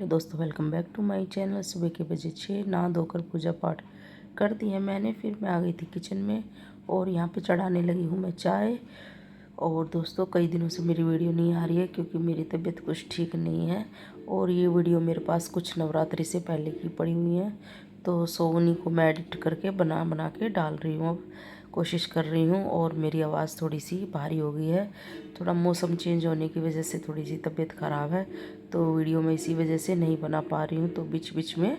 Hello दोस्तों, welcome back to my channel. सुबह के बजे 6 नहा धोकर पूजा पाठ कर दी है मैंने। फिर मैं आ गई थी किचन में और यहाँ पे चढ़ाने लगी हूँ मैं चाय। और दोस्तों, कई दिनों से मेरी वीडियो नहीं आ रही है क्योंकि मेरी तबीयत कुछ ठीक नहीं है। और ये वीडियो मेरे पास कुछ नवरात्रि से पहले की पड़ी हुई है, तो सोनी को मैं एडिट करके बना के डाल रही हूँ। अब कोशिश कर रही हूँ। और मेरी आवाज़ थोड़ी सी भारी हो गई है, थोड़ा मौसम चेंज होने की वजह से थोड़ी सी तबीयत ख़राब है, तो वीडियो मैं इसी वजह से नहीं बना पा रही हूँ। तो बीच बीच में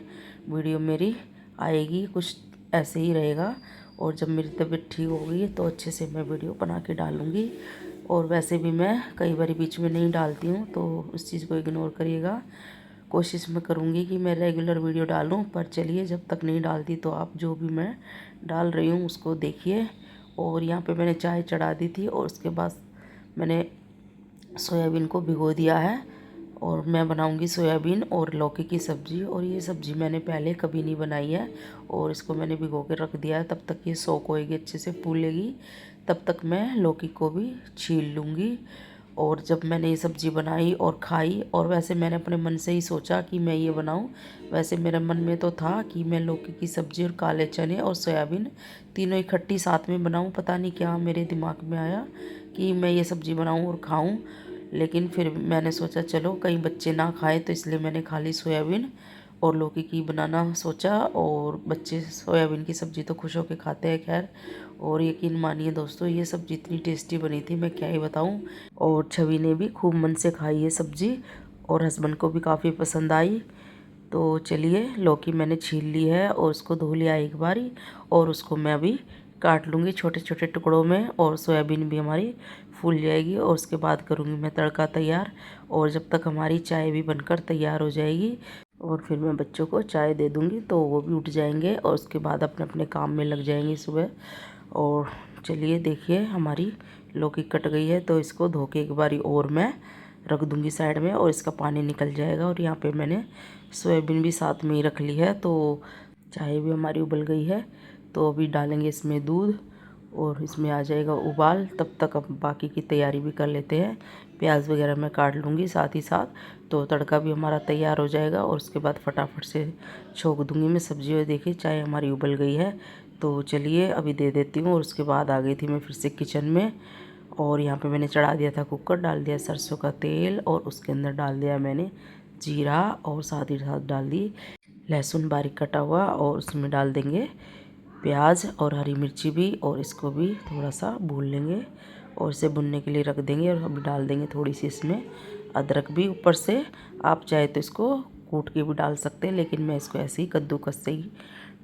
वीडियो मेरी आएगी, कुछ ऐसे ही रहेगा। और जब मेरी तबीयत ठीक हो गई तो अच्छे से मैं वीडियो बना के डालूँगी। और वैसे भी मैं कई बार बीच में नहीं डालती हूँ, तो उस चीज़ को इग्नोर करिएगा। कोशिश मैं करूँगी कि मैं रेगुलर वीडियो डालूँ, पर चलिए, जब तक नहीं डालती तो आप जो भी मैं डाल रही हूँ उसको देखिए। और यहाँ पे मैंने चाय चढ़ा दी थी और उसके बाद मैंने सोयाबीन को भिगो दिया है। और मैं बनाऊंगी सोयाबीन और लौकी की सब्ज़ी। और ये सब्ज़ी मैंने पहले कभी नहीं बनाई है और इसको मैंने भिगो के रख दिया है। तब तक ये सोक होएगी, अच्छे से फूलेगी, तब तक मैं लौकी को भी छील लूँगी। और जब मैंने ये सब्ज़ी बनाई और खाई, और वैसे मैंने अपने मन से ही सोचा कि मैं ये बनाऊं। वैसे मेरे मन में तो था कि मैं लौकी की सब्ज़ी और काले चने और सोयाबीन तीनों इकट्ठी साथ में बनाऊं। पता नहीं क्या मेरे दिमाग में आया कि मैं ये सब्ज़ी बनाऊं और खाऊं। लेकिन फिर मैंने सोचा चलो कहीं बच्चे ना खाए, तो इसलिए मैंने खाली सोयाबीन और लौकी की बनाना सोचा। और बच्चे सोयाबीन की सब्ज़ी तो खुश होकर खाते हैं खैर। और यकीन मानिए दोस्तों, ये सब्ज़ी इतनी टेस्टी बनी थी, मैं क्या ही बताऊं। और छवि ने भी खूब मन से खाई ये सब्ज़ी और हस्बैंड को भी काफ़ी पसंद आई। तो चलिए, लौकी मैंने छील ली है और उसको धो लिया एक बारी। और उसको मैं अभी काट लूँगी छोटे छोटे टुकड़ों में। और सोयाबीन भी हमारी फूल जाएगी और उसके बाद करूँगी मैं तड़का तैयार। और जब तक हमारी चाय भी बनकर तैयार हो जाएगी और फिर मैं बच्चों को चाय दे दूँगी तो वो भी उठ जाएंगे और उसके बाद अपने अपने काम में लग जाएंगे सुबह। और चलिए देखिए, हमारी लौकी कट गई है, तो इसको धो के एक बारी और मैं रख दूँगी साइड में और इसका पानी निकल जाएगा। और यहाँ पे मैंने सोयाबीन भी साथ में ही रख ली है, तो चाय भी हमारी उबल गई है। तो अभी डालेंगे इसमें दूध और इसमें आ जाएगा उबाल। तब तक अब बाकी की तैयारी भी कर लेते हैं। प्याज वगैरह मैं काट लूँगी साथ ही साथ, तो तड़का भी हमारा तैयार हो जाएगा। और उसके बाद फटाफट से छोंक दूँगी मैं सब्ज़ी। और देखिए, चाय हमारी उबल गई है, तो चलिए अभी दे देती हूँ। और उसके बाद आ गई थी मैं फिर से किचन में। और यहाँ पे मैंने चढ़ा दिया था कुकर, डाल दिया सरसों का तेल और उसके अंदर डाल दिया मैंने जीरा और साथ ही साथ डाल दी लहसुन बारीक कटा हुआ। और उसमें डाल देंगे प्याज और हरी मिर्ची भी, और इसको भी थोड़ा सा भून लेंगे और इसे भुनने के लिए रख देंगे। और अभी डाल देंगे थोड़ी सी इसमें अदरक भी ऊपर से। आप चाहे तो इसको कूट के भी डाल सकते हैं, लेकिन मैं इसको ऐसे ही कद्दूकस से ही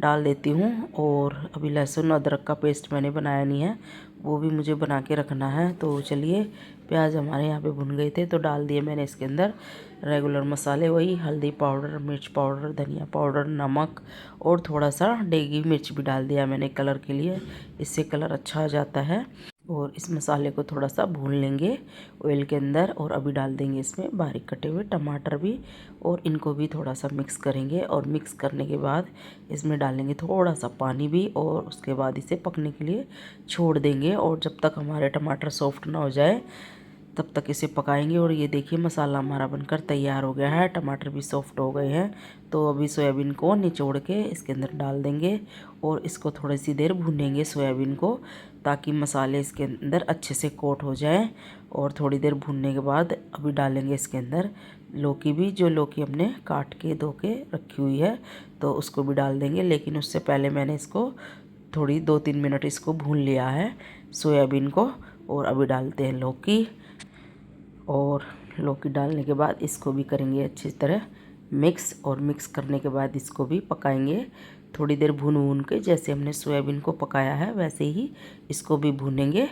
डाल देती हूँ। और अभी लहसुन अदरक का पेस्ट मैंने बनाया नहीं है, वो भी मुझे बना के रखना है। तो चलिए, प्याज हमारे यहाँ पे भुन गए थे, तो डाल दिए मैंने इसके अंदर रेगुलर मसाले, वही हल्दी पाउडर, मिर्च पाउडर, धनिया पाउडर, नमक और थोड़ा सा डेगी मिर्च भी डाल दिया मैंने कलर के लिए, इससे कलर अच्छा आ जाता है। और इस मसाले को थोड़ा सा भून लेंगे ऑयल के अंदर। और अभी डाल देंगे इसमें बारीक कटे हुए टमाटर भी, और इनको भी थोड़ा सा मिक्स करेंगे। और मिक्स करने के बाद इसमें डालेंगे थोड़ा सा पानी भी, और उसके बाद इसे पकने के लिए छोड़ देंगे। और जब तक हमारे टमाटर सॉफ्ट ना हो जाए तब तक इसे पकाएंगे। और ये देखिए, मसाला हमारा बनकर तैयार हो गया है, टमाटर भी सॉफ्ट हो गए हैं। तो अभी सोयाबीन को निचोड़ के इसके अंदर डाल देंगे और इसको थोड़ी सी देर भूनेंगे सोयाबीन को, ताकि मसाले इसके अंदर अच्छे से कोट हो जाए। और थोड़ी देर भूनने के बाद अभी डालेंगे इसके अंदर लौकी भी, जो लौकी हमने काट के धो के रखी हुई है, तो उसको भी डाल देंगे। लेकिन उससे पहले मैंने इसको थोड़ी 2-3 मिनट इसको भून लिया है सोयाबीन को। और अभी डालते हैं लौकी। और लौकी डालने के बाद इसको भी करेंगे अच्छी तरह मिक्स। और मिक्स करने के बाद इसको भी पकाएंगे थोड़ी देर भून भून के, जैसे हमने सोयाबीन को पकाया है वैसे ही इसको भी भूनेंगे।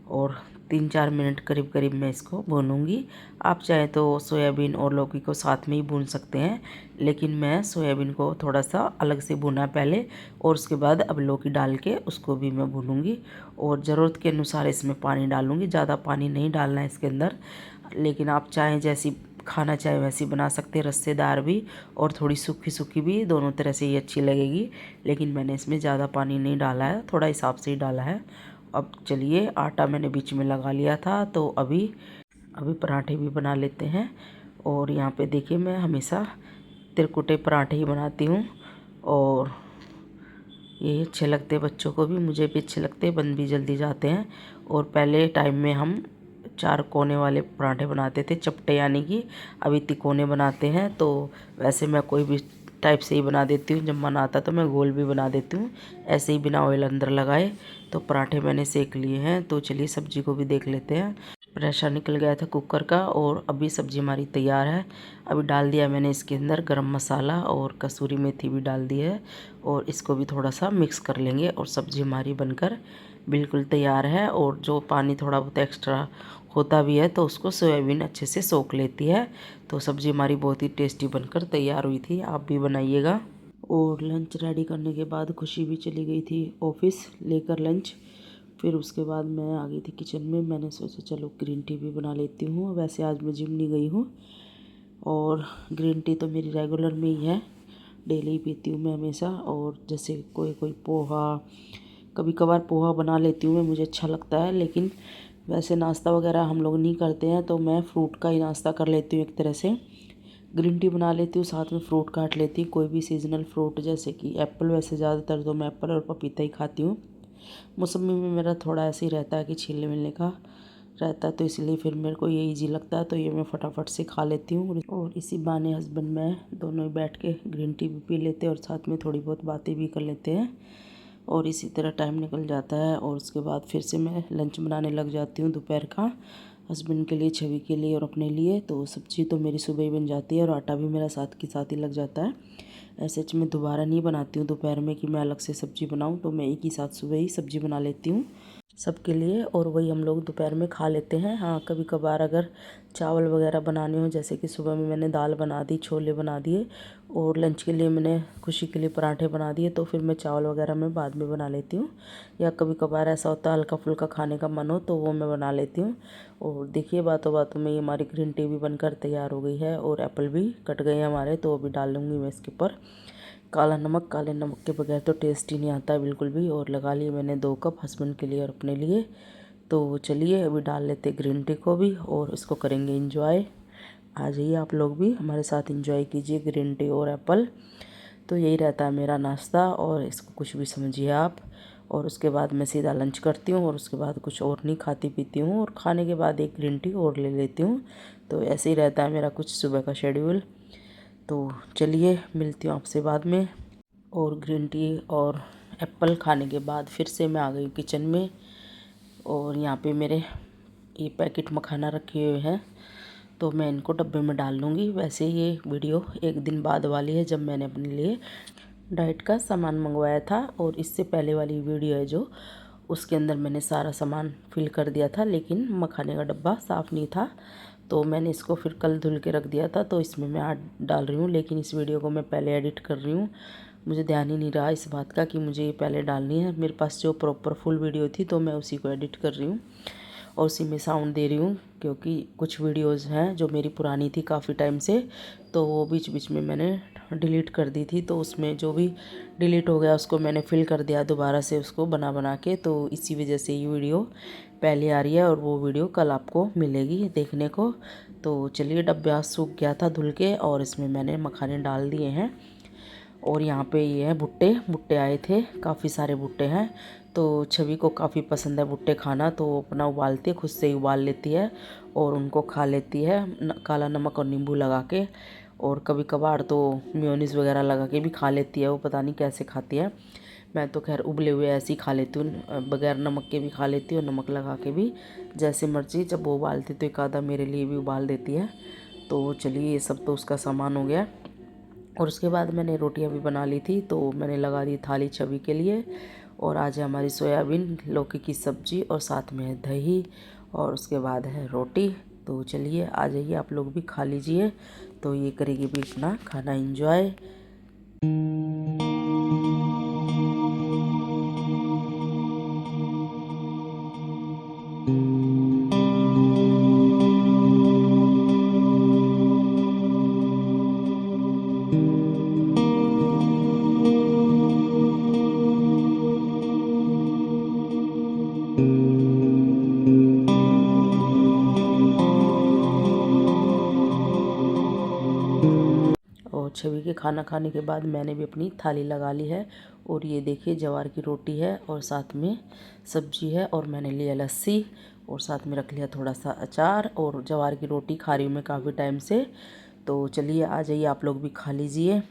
और 3-4 मिनट करीब करीब मैं इसको भूनूंगी। आप चाहे तो सोयाबीन और लौकी को साथ में ही भून सकते हैं, लेकिन मैं सोयाबीन को थोड़ा सा अलग से भुना पहले, और उसके बाद अब लौकी डाल के उसको भी मैं भूनूंगी। और ज़रूरत के अनुसार इसमें पानी डालूंगी, ज़्यादा पानी नहीं डालना है इसके अंदर। लेकिन आप चाहें जैसी खाना चाहे वैसी बना सकते हैं, रस्सेदार भी और थोड़ी सूखी सूखी भी, दोनों तरह से ही अच्छी लगेगी। लेकिन मैंने इसमें ज़्यादा पानी नहीं डाला है, थोड़ा हिसाब से ही डाला है। अब चलिए, आटा मैंने बीच में लगा लिया था, तो अभी पराठे भी बना लेते हैं। और यहाँ पे देखिए, मैं हमेशा तिरकुटे पराठे ही बनाती हूँ और ये अच्छे लगते बच्चों को भी, मुझे भी अच्छे लगते, बन भी जल्दी जाते हैं। और पहले टाइम में हम 4 कोने वाले पराठे बनाते थे, चपटे यानी कि, अभी तिकोने बनाते हैं। तो वैसे मैं कोई भी टाइप से ही बना देती हूँ, जब मन आता तो मैं गोल भी बना देती हूँ, ऐसे ही बिना ऑयल अंदर लगाए। तो पराठे मैंने सेक लिए हैं। तो चलिए सब्जी को भी देख लेते हैं। प्रेशर निकल गया था कुकर का और अभी सब्जी हमारी तैयार है। अभी डाल दिया मैंने इसके अंदर गरम मसाला और कसूरी मेथी भी डाल दी है और इसको भी थोड़ा सा मिक्स कर लेंगे और सब्जी हमारी बनकर बिल्कुल तैयार है। और जो पानी थोड़ा बहुत एक्स्ट्रा होता भी है तो उसको सोयाबीन अच्छे से सोख लेती है। तो सब्जी हमारी बहुत ही टेस्टी बनकर तैयार हुई थी, आप भी बनाइएगा। और लंच रेडी करने के बाद खुशी भी चली गई थी ऑफिस लेकर लंच। फिर उसके बाद मैं आ गई थी किचन में। मैंने सोचा चलो ग्रीन टी भी बना लेती हूँ। वैसे आज मैं जिम नहीं गई हूँ और ग्रीन टी तो मेरी रेगुलर में ही है, डेली ही पीती हूँ मैं हमेशा। और जैसे कोई कोई पोहा, कभी कभार पोहा बना लेती हूँ मैं, मुझे अच्छा लगता है। लेकिन वैसे नाश्ता वगैरह हम लोग नहीं करते हैं तो मैं फ्रूट का ही नाश्ता कर लेती हूँ एक तरह से। ग्रीन टी बना लेती हूँ, साथ में फ्रूट काट लेती हूँ, कोई भी सीजनल फ्रूट जैसे कि एप्पल। वैसे ज़्यादातर तो मैं एप्पल और पपीता ही खाती हूँ। मौसमी में मेरा थोड़ा ऐसे ही रहता है कि छीलने मिलने का रहता है, तो इसलिए फिर मेरे को ये इजी लगता है, तो ये मैं फटाफट से खा लेती हूँ। और इसी बहाने हस्बैंड मैं दोनों ही बैठ के ग्रीन टी भी पी लेते हैं और साथ में थोड़ी बहुत बातें भी कर लेते हैं और इसी तरह टाइम निकल जाता है। और उसके बाद फिर से मैं लंच बनाने लग जाती हूँ दोपहर का, हस्बैंड के लिए, छवि के लिए और अपने लिए। तो सब्ज़ी तो मेरी सुबह ही बन जाती है और आटा भी मेरा साथ के साथ ही लग जाता है। ऐसे मैं दोबारा नहीं बनाती हूँ दोपहर में कि मैं अलग से सब्ज़ी बनाऊँ, तो मैं एक ही साथ सुबह ही सब्ज़ी बना लेती हूँ सबके लिए और वही हम लोग दोपहर में खा लेते हैं। हाँ, कभी कभार अगर चावल वगैरह बनाने हो, जैसे कि सुबह में मैंने दाल बना दी, छोले बना दिए और लंच के लिए मैंने खुशी के लिए पराठे बना दिए, तो फिर मैं चावल वगैरह मैं बाद में बना लेती हूँ। या कभी कभार ऐसा होता है हल्का फुल्का खाने का मन हो तो वो मैं बना लेती हूँ। और देखिए बातों बातों में ये हमारी ग्रीन टी भी बनकर तैयार हो गई है और एप्पल भी कट गए हैं हमारे, तो अभी डाल लूँगी मैं इसके ऊपर काला नमक। काले नमक के बगैर तो टेस्ट ही नहीं आता बिल्कुल भी। और लगा लिए मैंने 2 कप हस्बैंड के लिए और अपने लिए। तो चलिए अभी डाल लेते ग्रीन टी को भी और इसको करेंगे इंजॉय। आ जाइए आप लोग भी हमारे साथ इंजॉय कीजिए ग्रीन टी और एप्पल। तो यही रहता है मेरा नाश्ता और इसको कुछ भी समझिए आप। और उसके बाद मैं सीधा लंच करती हूँ और उसके बाद कुछ और नहीं खाती पीती हूँ और खाने के बाद एक ग्रीन टी और ले लेती हूँ। तो ऐसे ही रहता है मेरा कुछ सुबह का शेड्यूल। तो चलिए मिलती हूँ आपसे बाद में। और ग्रीन टी और एप्पल खाने के बाद फिर से मैं आ गई किचन में और यहाँ पे मेरे ये पैकेट मखाना रखे हुए हैं, तो मैं इनको डब्बे में डाल लूँगी। वैसे ये वीडियो एक दिन बाद वाली है जब मैंने अपने लिए डाइट का सामान मंगवाया था, और इससे पहले वाली वीडियो है जो, उसके अंदर मैंने सारा सामान फिल कर दिया था लेकिन मखाने का डब्बा साफ़ नहीं था, तो मैंने इसको फिर कल धुल के रख दिया था। तो इसमें मैं आज डाल रही हूँ, लेकिन इस वीडियो को मैं पहले एडिट कर रही हूँ, मुझे ध्यान ही नहीं रहा इस बात का कि मुझे ये पहले डालनी है। मेरे पास जो प्रॉपर फुल वीडियो थी तो मैं उसी को एडिट कर रही हूँ और उसी में साउंड दे रही हूँ, क्योंकि कुछ वीडियोज़ हैं जो मेरी पुरानी थी काफ़ी टाइम से, तो वो बीच बीच में मैंने डिलीट कर दी थी। तो उसमें जो भी डिलीट हो गया उसको मैंने फिल कर दिया दोबारा से उसको बना के, तो इसी वजह से ये वीडियो पहले आ रही है और वो वीडियो कल आपको मिलेगी देखने को। तो चलिए डब्बा सूख गया था धुल के और इसमें मैंने मखाने डाल दिए हैं। और यहाँ पे ये है भुट्टे, भुट्टे आए थे, काफ़ी सारे भुट्टे हैं। तो छवि को काफ़ी पसंद है भुट्टे खाना, तो वो अपना उबालती है, खुद से ही उबाल लेती है और उनको खा लेती है काला नमक और नींबू लगा के। और कभी कभार तो मेयोनीज़ वगैरह लगा के भी खा लेती है, वो पता नहीं कैसे खाती है। मैं तो खैर उबले हुए ऐसे ही खा लेती हूँ, बगैर नमक के भी खा लेती हूँ और नमक लगा के भी, जैसे मर्जी। जब वो उबालती तो एक आधा मेरे लिए भी उबाल देती है। तो चलिए ये सब तो उसका सामान हो गया। और उसके बाद मैंने रोटियां भी बना ली थी, तो मैंने लगा दी थाली छवि के लिए। और आज है हमारी सोयाबीन लौकी की सब्ज़ी और साथ में है दही और उसके बाद है रोटी। तो चलिए आ जाइए आप लोग भी खा लीजिए। तो ये करेगी भी अपना खाना एंजॉय। और छवि देखिए खाना खाने के बाद मैंने भी अपनी थाली लगा ली है। और ये देखिए ज्वार की रोटी है और साथ में सब्जी है और मैंने लिया लस्सी और साथ में रख लिया थोड़ा सा अचार। और ज्वार की रोटी खा रही हूँ मैं काफ़ी टाइम से। तो चलिए आ जाइए आप लोग भी खा लीजिए।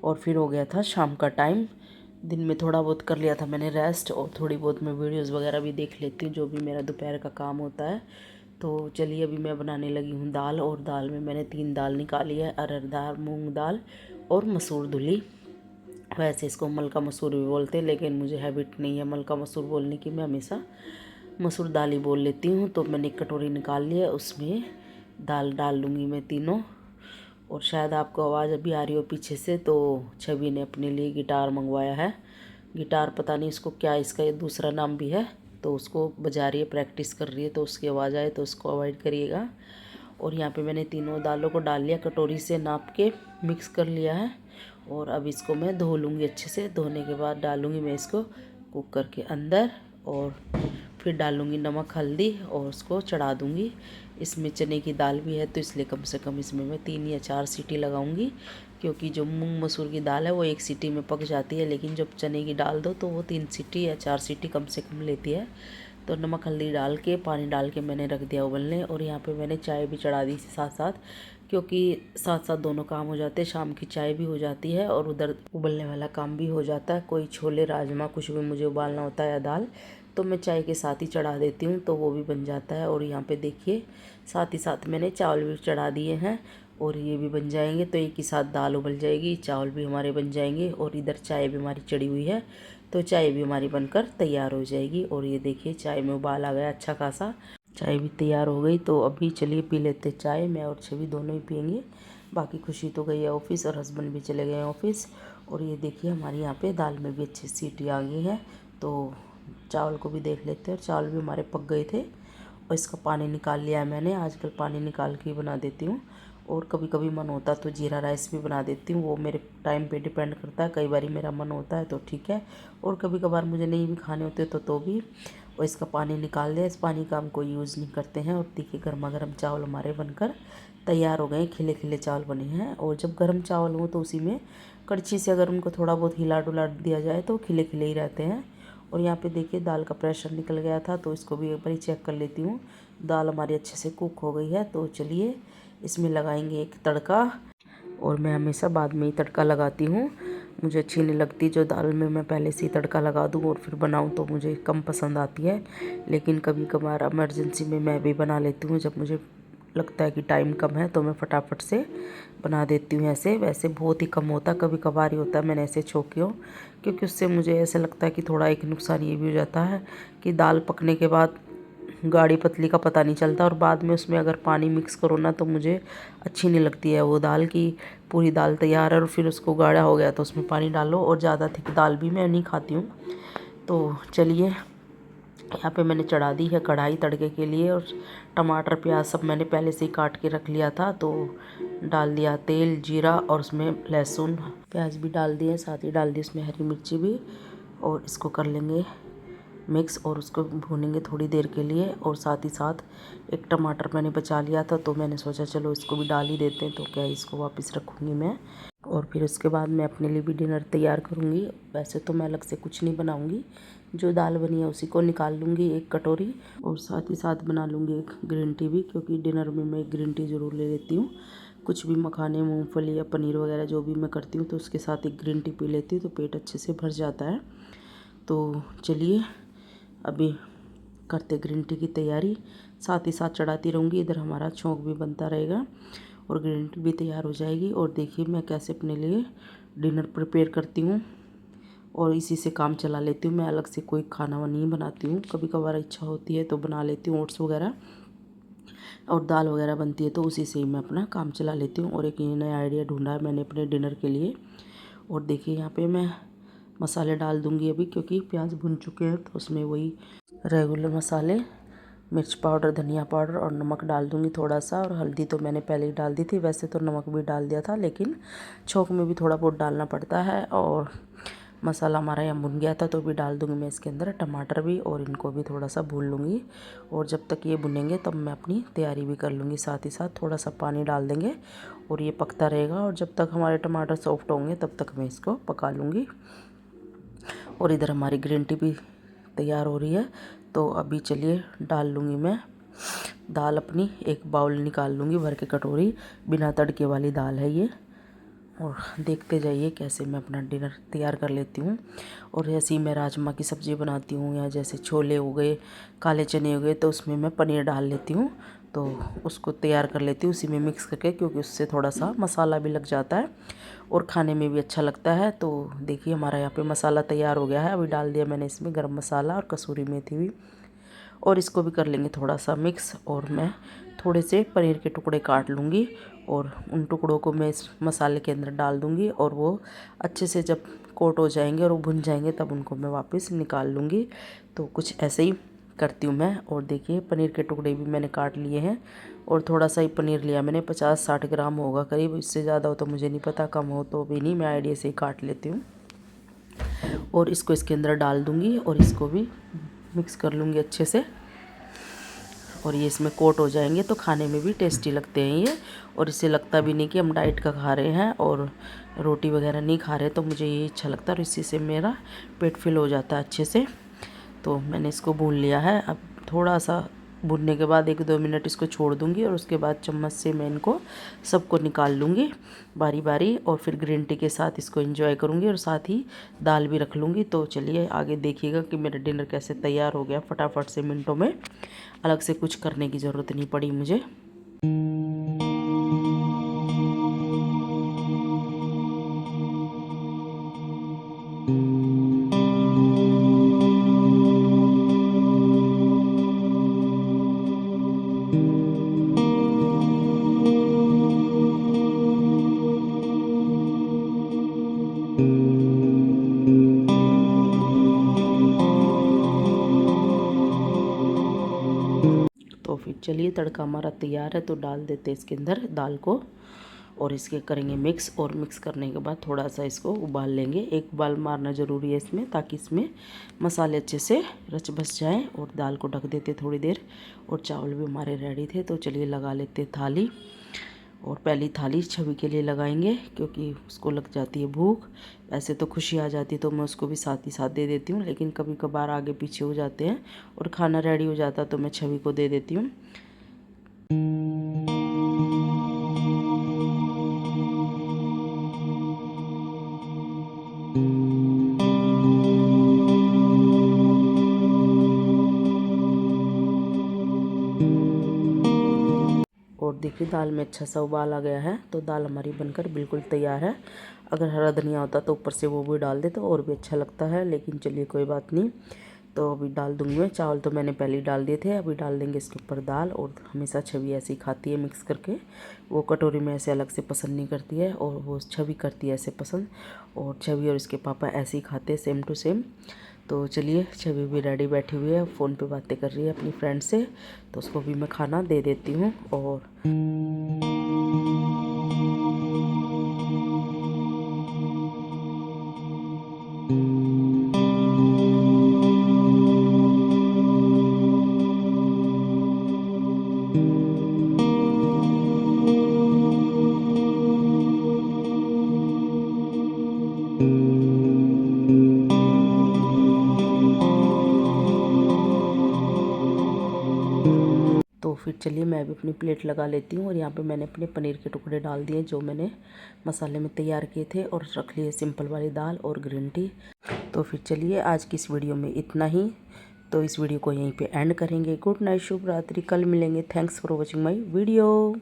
और फिर हो गया था शाम का टाइम। दिन में थोड़ा बहुत कर लिया था मैंने रेस्ट, और थोड़ी बहुत मैं वीडियोस वगैरह भी देख लेती हूँ जो भी मेरा दोपहर का काम होता है। तो चलिए अभी मैं बनाने लगी हूँ दाल। और दाल में मैंने 3 दाल निकाली है, अरहर दाल, मूंग दाल और मसूर धुली। वैसे इसको मलका मसूर भी बोलते हैं, लेकिन मुझे हैबिट नहीं है मलका मसूर बोलने की, मैं हमेशा मसूर दाल ही बोल लेती हूँ। तो मैंने एक कटोरी निकाल लिया, उसमें दाल डाल लूँगी मैं तीनों। और शायद आपको आवाज़ अभी आ रही हो पीछे से, तो छवि ने अपने लिए गिटार मंगवाया है। गिटार पता नहीं इसको क्या, इसका ये दूसरा नाम भी है, तो उसको बजा रही है, प्रैक्टिस कर रही है, तो उसकी आवाज़ आए तो उसको अवॉइड करिएगा। और यहाँ पे मैंने तीनों दालों को डाल लिया, कटोरी से नाप के मिक्स कर लिया है। और अब इसको मैं धो लूँगी अच्छे से। धोने के बाद डालूँगी मैं इसको कुकर के अंदर, और फिर डालूँगी नमक हल्दी और उसको चढ़ा दूँगी। इसमें चने की दाल भी है, तो इसलिए कम से कम इसमें मैं 3 या 4 सीटी लगाऊँगी, क्योंकि जो मूंग मसूर की दाल है वो 1 सीटी में पक जाती है, लेकिन जब चने की डाल दो तो वो 3 सीटी या 4 सीटी कम से कम लेती है। तो नमक हल्दी डाल के पानी डाल के मैंने रख दिया उबलने। और यहाँ पे मैंने चाय भी चढ़ा दी साथ साथ, क्योंकि साथ साथ दोनों काम हो जाते हैं। शाम की चाय भी हो जाती है और उधर उबलने वाला काम भी हो जाता है। कोई छोले राजमा कुछ भी मुझे उबालना होता है या दाल, तो मैं चाय के साथ ही चढ़ा देती हूँ, तो वो भी बन जाता है। और यहाँ पे देखिए साथ ही साथ मैंने चावल भी चढ़ा दिए हैं, और ये भी बन जाएंगे। तो एक ही साथ दाल उबल जाएगी, चावल भी हमारे बन जाएंगे, और इधर चाय भी हमारी चढ़ी हुई है, तो चाय भी हमारी बनकर तैयार हो जाएगी। और ये देखिए चाय में उबाल आ गया अच्छा खासा, चाय भी तैयार हो गई। तो अभी चलिए पी लेते चाय, मैं और छवि दोनों ही पियेंगे। बाकी खुशी तो गई है ऑफिस और हस्बैंड भी चले गए हैं ऑफिस। और ये देखिए हमारी यहाँ पे दाल में भी अच्छी सीटी आ गई है। तो चावल को भी देख लेते हैं, चावल भी हमारे पक गए थे और इसका पानी निकाल लिया है मैंने। आजकल पानी निकाल के ही बना देती हूँ, और कभी कभी मन होता है तो जीरा राइस भी बना देती हूँ, वो मेरे टाइम पे डिपेंड करता है। कई बार मेरा मन होता है तो ठीक है, और कभी कभार मुझे नहीं भी खाने होते तो भी। और इसका पानी निकाल दिया, इस पानी का हम कोई यूज़ नहीं करते हैं। और देखिए गर्मा गर्म चावल हमारे बनकर तैयार हो गए, खिले खिले चावल बने हैं। और जब गर्म चावल हो तो उसी में कड़छी से अगर उनको थोड़ा बहुत हिला डुला दिया जाए तो खिले खिले ही रहते हैं। और यहाँ पे देखिए दाल का प्रेशर निकल गया था, तो इसको भी एक बार चेक कर लेती हूँ। दाल हमारी अच्छे से कुक हो गई है। तो चलिए इसमें लगाएंगे एक तड़का। और मैं हमेशा बाद में ही तड़का लगाती हूँ, मुझे अच्छी नहीं लगती जो दाल में मैं पहले से ही तड़का लगा दूँ और फिर बनाऊँ, तो मुझे कम पसंद आती है। लेकिन कभी कभार इमरजेंसी में मैं भी बना लेती हूँ, जब मुझे लगता है कि टाइम कम है तो मैं फटाफट से बना देती हूँ ऐसे। वैसे बहुत ही कम होता है, कभी कभार ही होता है मैंने ऐसे छोंकी हो, क्योंकि उससे मुझे ऐसा लगता है कि थोड़ा एक नुकसान ये भी हो जाता है कि दाल पकने के बाद गाढ़ी पतली का पता नहीं चलता, और बाद में उसमें अगर पानी मिक्स करो ना तो मुझे अच्छी नहीं लगती है वो दाल की। पूरी दाल तैयार है और फिर उसको गाढ़ा हो गया तो उसमें पानी डालो, और ज़्यादा थिक दाल भी मैं नहीं खाती हूँ। तो चलिए यहाँ पे मैंने चढ़ा दी है कढ़ाई तड़के के लिए, और टमाटर प्याज सब मैंने पहले से ही काट के रख लिया था। तो डाल दिया तेल जीरा, और उसमें लहसुन प्याज भी डाल दिए, साथ ही डाल दी उसमें हरी मिर्ची भी। और इसको कर लेंगे मिक्स, और उसको भूनेंगे थोड़ी देर के लिए। और साथ ही साथ एक टमाटर मैंने बचा लिया था, तो मैंने सोचा चलो इसको भी डाल ही देते हैं, तो क्या इसको वापस रखूँगी मैं। और फिर उसके बाद मैं अपने लिए भी डिनर तैयार करूँगी। वैसे तो मैं अलग से कुछ नहीं बनाऊँगी, जो दाल बनी है उसी को निकाल लूँगी एक कटोरी, और साथ ही साथ बना लूँगी एक ग्रीन टी भी, क्योंकि डिनर में मैं एक ग्रीन टी ज़रूर ले लेती हूँ। कुछ भी मखाने मूँगफली या पनीर वगैरह जो भी मैं करती हूँ तो उसके साथ एक ग्रीन टी पी लेती हूँ, तो पेट अच्छे से भर जाता है। तो चलिए अभी करते ग्रीन टी की तैयारी, साथ ही साथ चढ़ाती रहूँगी, इधर हमारा छोंक भी बनता रहेगा और ग्रीन टी भी तैयार हो जाएगी। और देखिए मैं कैसे अपने लिए डिनर प्रिपेयर करती हूँ, और इसी से काम चला लेती हूँ। मैं अलग से कोई खाना नहीं बनाती हूँ, कभी कभार इच्छा होती है तो बना लेती हूँ, ओट्स वगैरह और दाल वगैरह बनती है तो उसी से ही मैं अपना काम चला लेती हूँ। और एक ये नया आइडिया ढूंढा है मैंने अपने डिनर के लिए। और देखिए यहाँ पे मैं मसाले डाल दूँगी अभी, क्योंकि प्याज भुन चुके हैं, तो उसमें वही रेगुलर मसाले मिर्च पाउडर धनिया पाउडर और नमक डाल दूँगी थोड़ा सा। और हल्दी तो मैंने पहले ही डाल दी थी, वैसे तो नमक भी डाल दिया था, लेकिन छोंक में भी थोड़ा बहुत डालना पड़ता है। और मसाला हमारा यहाँ भुन गया था तो भी डाल दूँगी मैं इसके अंदर टमाटर भी, और इनको भी थोड़ा सा भून लूँगी। और जब तक ये भुनेंगे तब मैं अपनी तैयारी भी कर लूँगी। साथ ही साथ थोड़ा सा पानी डाल देंगे और ये पकता रहेगा, और जब तक हमारे टमाटर सॉफ्ट होंगे तब तक मैं इसको पका लूँगी। और इधर हमारी ग्रीन टी भी तैयार हो रही है। तो अभी चलिए डाल लूँगी मैं दाल अपनी, एक बाउल निकाल लूँगी भर के कटोरी, बिना तड़के वाली दाल है ये। और देखते जाइए कैसे मैं अपना डिनर तैयार कर लेती हूँ। और ऐसे ही मैं राजमा की सब्ज़ी बनाती हूँ, या जैसे छोले हो गए, काले चने हो गए, तो उसमें मैं पनीर डाल लेती हूँ। तो उसको तैयार कर लेती हूँ उसी में मिक्स करके, क्योंकि उससे थोड़ा सा मसाला भी लग जाता है और खाने में भी अच्छा लगता है। तो देखिए हमारा यहाँ पे मसाला तैयार हो गया है। अभी डाल दिया मैंने इसमें गरम मसाला और कसूरी मेथी भी, और इसको भी कर लेंगे थोड़ा सा मिक्स। और मैं थोड़े से पनीर के टुकड़े काट लूँगी और उन टुकड़ों को मैं इस मसाले के अंदर डाल दूँगी, और वो अच्छे से जब कोट हो जाएंगे और वो भुन जाएंगे तब उनको मैं वापस निकाल लूँगी। तो कुछ ऐसे ही करती हूँ मैं। और देखिए पनीर के टुकड़े भी मैंने काट लिए हैं, और थोड़ा सा ही पनीर लिया मैंने, 50-60 ग्राम होगा करीब, इससे ज़्यादा हो तो मुझे नहीं पता, कम हो तो भी नहीं, मैं आइडिया से ही काट लेती हूँ। और इसको इसके अंदर डाल दूँगी और इसको भी मिक्स कर लूँगी अच्छे से, और ये इसमें कोट हो जाएंगे तो खाने में भी टेस्टी लगते हैं ये। और इससे लगता भी नहीं कि हम डाइट का खा रहे हैं और रोटी वगैरह नहीं खा रहे, तो मुझे ये अच्छा लगता है, और इसी से मेरा पेट फिल हो जाता है अच्छे से। तो मैंने इसको भून लिया है। अब थोड़ा सा भुनने के बाद 1-2 मिनट इसको छोड़ दूँगी, और उसके बाद चम्मच से मैं इनको सबको निकाल लूँगी बारी बारी, और फिर ग्रीन टी के साथ इसको एंजॉय करूँगी, और साथ ही दाल भी रख लूँगी। तो चलिए आगे देखिएगा कि मेरा डिनर कैसे तैयार हो गया फटाफट से, मिनटों में। अलग से कुछ करने की ज़रूरत नहीं पड़ी मुझे। तो फिर चलिए तड़का हमारा तैयार है, तो डाल देते हैं इसके अंदर दाल को, और इसके करेंगे मिक्स। और मिक्स करने के बाद थोड़ा सा इसको उबाल लेंगे, एक उबाल मारना ज़रूरी है इसमें, ताकि इसमें मसाले अच्छे से रच बस जाएँ। और दाल को ढक देते थोड़ी देर, और चावल भी हमारे रेडी थे। तो चलिए लगा लेते थाली, और पहली थाली छवि के लिए लगाएंगे, क्योंकि उसको लग जाती है भूख। ऐसे तो खुशी आ जाती है तो मैं उसको भी साथ ही साथ दे देती हूँ, लेकिन कभी कभार आगे पीछे हो जाते हैं और खाना रेडी हो जाता है तो मैं छवि को दे देती हूँ। और देखिए दाल में अच्छा सा उबाल आ गया है, तो दाल हमारी बनकर बिल्कुल तैयार है। अगर हरा धनिया होता तो ऊपर से वो भी डाल दे तो और भी अच्छा लगता है, लेकिन चलिए कोई बात नहीं। तो अभी डाल दूँगी मैं, चावल तो मैंने पहले ही डाल दिए थे, अभी डाल देंगे इसके ऊपर दाल। और हमेशा छवि ऐसे ही खाती है मिक्स करके, वो कटोरी में ऐसे अलग से पसंद नहीं करती है, और वो छवि करती है ऐसे पसंद। और छवि और इसके पापा ऐसे ही खाते हैं, सेम टू सेम। तो चलिए छवि भी रेडी बैठी हुई है, फ़ोन पे बातें कर रही है अपनी फ्रेंड से, तो उसको भी मैं खाना दे देती हूँ। और तो फिर चलिए मैं भी अपनी प्लेट लगा लेती हूँ, और यहाँ पे मैंने अपने पनीर के टुकड़े डाल दिए जो मैंने मसाले में तैयार किए थे, और रख लिए सिंपल वाली दाल और ग्रीन टी। तो फिर चलिए आज की इस वीडियो में इतना ही। तो इस वीडियो को यहीं पे एंड करेंगे। गुड नाइट, शुभ रात्रि, कल मिलेंगे। Thanks for watching my video.